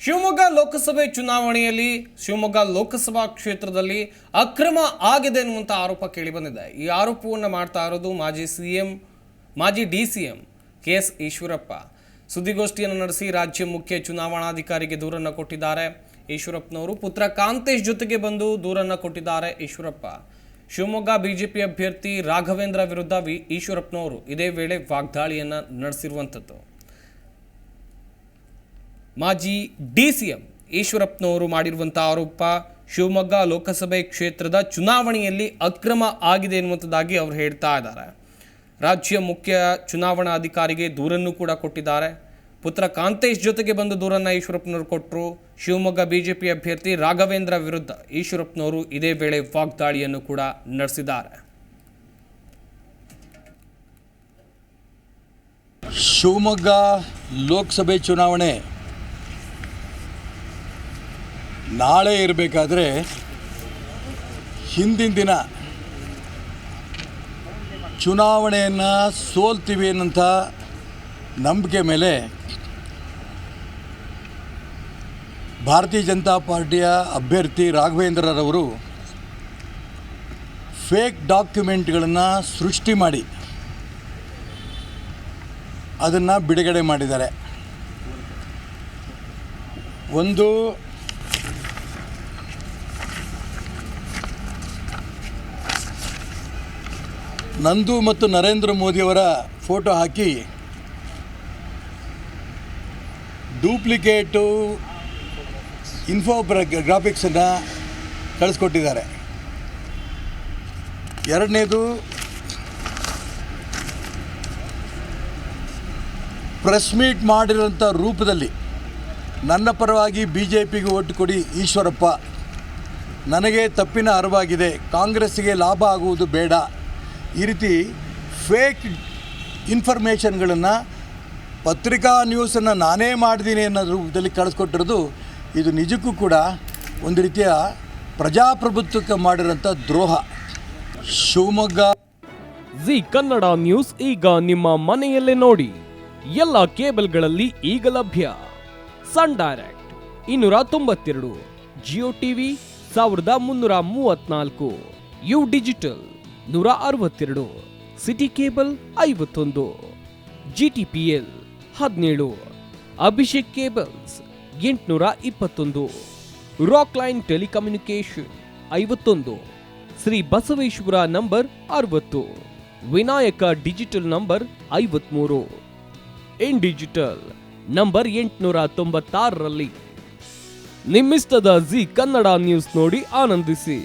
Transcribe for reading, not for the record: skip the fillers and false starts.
ಶಿವಮೊಗ್ಗ ಲೋಕಸಭೆ ಚುನಾವಣೆಯಲ್ಲಿ ಶಿವಮೊಗ್ಗ ಲೋಕಸಭಾ ಕ್ಷೇತ್ರದಲ್ಲಿ ಅಕ್ರಮ ಆಗಿದೆ ಅನ್ನುವಂಥ ಆರೋಪ ಕೇಳಿಬಂದಿದೆ. ಈ ಆರೋಪವನ್ನು ಮಾಡ್ತಾ ಇರೋದು ಮಾಜಿ ಡಿಸಿಎಂ ಕೆ.ಎಸ್. ಈಶ್ವರಪ್ಪ. ಸುದ್ದಿಗೋಷ್ಠಿಯನ್ನು ನಡೆಸಿ ರಾಜ್ಯ ಮುಖ್ಯ ಚುನಾವಣಾಧಿಕಾರಿಗೆ ದೂರನ್ನು ಕೊಟ್ಟಿದ್ದಾರೆ. ಈಶ್ವರಪ್ಪನವರು ಪುತ್ರ ಕಾಂತೇಶ್ ಜೊತೆಗೆ ಬಂದು ದೂರನ್ನು ಕೊಟ್ಟಿದ್ದಾರೆ. ಈಶ್ವರಪ್ಪ ಶಿವಮೊಗ್ಗ ಬಿಜೆಪಿ ಅಭ್ಯರ್ಥಿ ರಾಘವೇಂದ್ರ ವಿರುದ್ಧ ಈಶ್ವರಪ್ಪನವರು ಇದೇ ವೇಳೆ ವಾಗ್ದಾಳಿಯನ್ನು ನಡೆಸಿರುವಂಥದ್ದು. ಮಾಜಿ ಡಿಸಿಎಂ ಈಶ್ವರಪ್ಪನವರು ಮಾಡಿರುವಂಥ ಆರೋಪ ಶಿವಮೊಗ್ಗ ಲೋಕಸಭೆ ಕ್ಷೇತ್ರದ ಚುನಾವಣೆಯಲ್ಲಿ ಅಕ್ರಮ ಆಗಿದೆ ಎನ್ನುವಂಥದ್ದಾಗಿ ಅವರು ಹೇಳ್ತಾ ಇದ್ದಾರೆ. ರಾಜ್ಯ ಮುಖ್ಯ ಚುನಾವಣಾಧಿಕಾರಿಗೆ ದೂರನ್ನು ಕೂಡ ಕೊಟ್ಟಿದ್ದಾರೆ. ಪುತ್ರ ಕಾಂತೇಶ್ ಜೊತೆಗೆ ಬಂದು ದೂರನ್ನು ಈಶ್ವರಪ್ಪನವರು ಕೊಟ್ಟರು. ಶಿವಮೊಗ್ಗ ಬಿಜೆಪಿ ಅಭ್ಯರ್ಥಿ ರಾಘವೇಂದ್ರ ವಿರುದ್ಧ ಈಶ್ವರಪ್ಪನವರು ಇದೇ ವೇಳೆ ವಾಗ್ದಾಳಿಯನ್ನು ಕೂಡ ನಡೆಸಿದ್ದಾರೆ. ಶಿವಮೊಗ್ಗ ಲೋಕಸಭೆ ಚುನಾವಣೆ ನಾಳೆ ಇರಬೇಕಾದ್ರೆ ಹಿಂದಿನ ದಿನ ಚುನಾವಣೆಯನ್ನು ಸೋಲ್ತೀವಿ ಅನ್ನೋಂಥ ನಂಬಿಕೆ ಮೇಲೆ ಭಾರತೀಯ ಜನತಾ ಪಾರ್ಟಿಯ ಅಭ್ಯರ್ಥಿ ರಾಘವೇಂದ್ರರವರು ಫೇಕ್ ಡಾಕ್ಯುಮೆಂಟ್ಗಳನ್ನು ಸೃಷ್ಟಿ ಮಾಡಿ ಅದನ್ನು ಬಿಡುಗಡೆ ಮಾಡಿದ್ದಾರೆ. ಒಂದು ನಂದು ಮತ್ತು ನರೇಂದ್ರ ಮೋದಿಯವರ ಫೋಟೋ ಹಾಕಿ ಡೂಪ್ಲಿಕೇಟು ಗ್ರಾಫಿಕ್ಸನ್ನು ಕಳಿಸ್ಕೊಟ್ಟಿದ್ದಾರೆ. ಎರಡನೇದು ಪ್ರೆಸ್ ಮೀಟ್ ಮಾಡಿರೋಂಥ ರೂಪದಲ್ಲಿ ನನ್ನ ಪರವಾಗಿ BJPಗೆ ಓಟ್ ಕೊಡಿ ಈಶ್ವರಪ್ಪ, ನನಗೆ ತಪ್ಪಿನ ಅರಿವಾಗಿದೆ, ಕಾಂಗ್ರೆಸ್ಸಿಗೆ ಲಾಭ ಆಗುವುದು ಬೇಡ, ಈ ರೀತಿ ಫೇಕ್ ಇನ್ಫಾರ್ಮೇಷನ್ಗಳನ್ನು ಪತ್ರಿಕಾ ನ್ಯೂಸನ್ನು ನಾನೇ ಮಾಡಿದ್ದೀನಿ ಅನ್ನೋ ರೂಪದಲ್ಲಿ ಕಳಿಸ್ಕೊಟ್ಟಿರೋದು ಇದು ನಿಜಕ್ಕೂ ಕೂಡ ಒಂದು ರೀತಿಯ ಪ್ರಜಾಪ್ರಭುತ್ವಕ್ಕೆ ಮಾಡಿರೋಂಥ ದ್ರೋಹ. ಶಿವಮೊಗ್ಗ ಜಿ ಕನ್ನಡ ನ್ಯೂಸ್ ಈಗ ನಿಮ್ಮ ಮನೆಯಲ್ಲೇ ನೋಡಿ. ಎಲ್ಲ ಕೇಬಲ್ಗಳಲ್ಲಿ ಈಗ ಲಭ್ಯ. Sun Direct 292, Jio TV 1334, U digital 162, city cable 51, GTPL 17, Abhishek cables 821, Rock Line telecommunication 51, Shri Basaveshwara number 60, Vinayaka digital number 53, in digital number 896ರಲ್ಲಿ. ನಿಮ್ಮಿಸ್ತದ ಜಿ ಕನ್ನಡ ನ್ಯೂಸ್ ನೋಡಿ ಆನಂದಿಸಿ.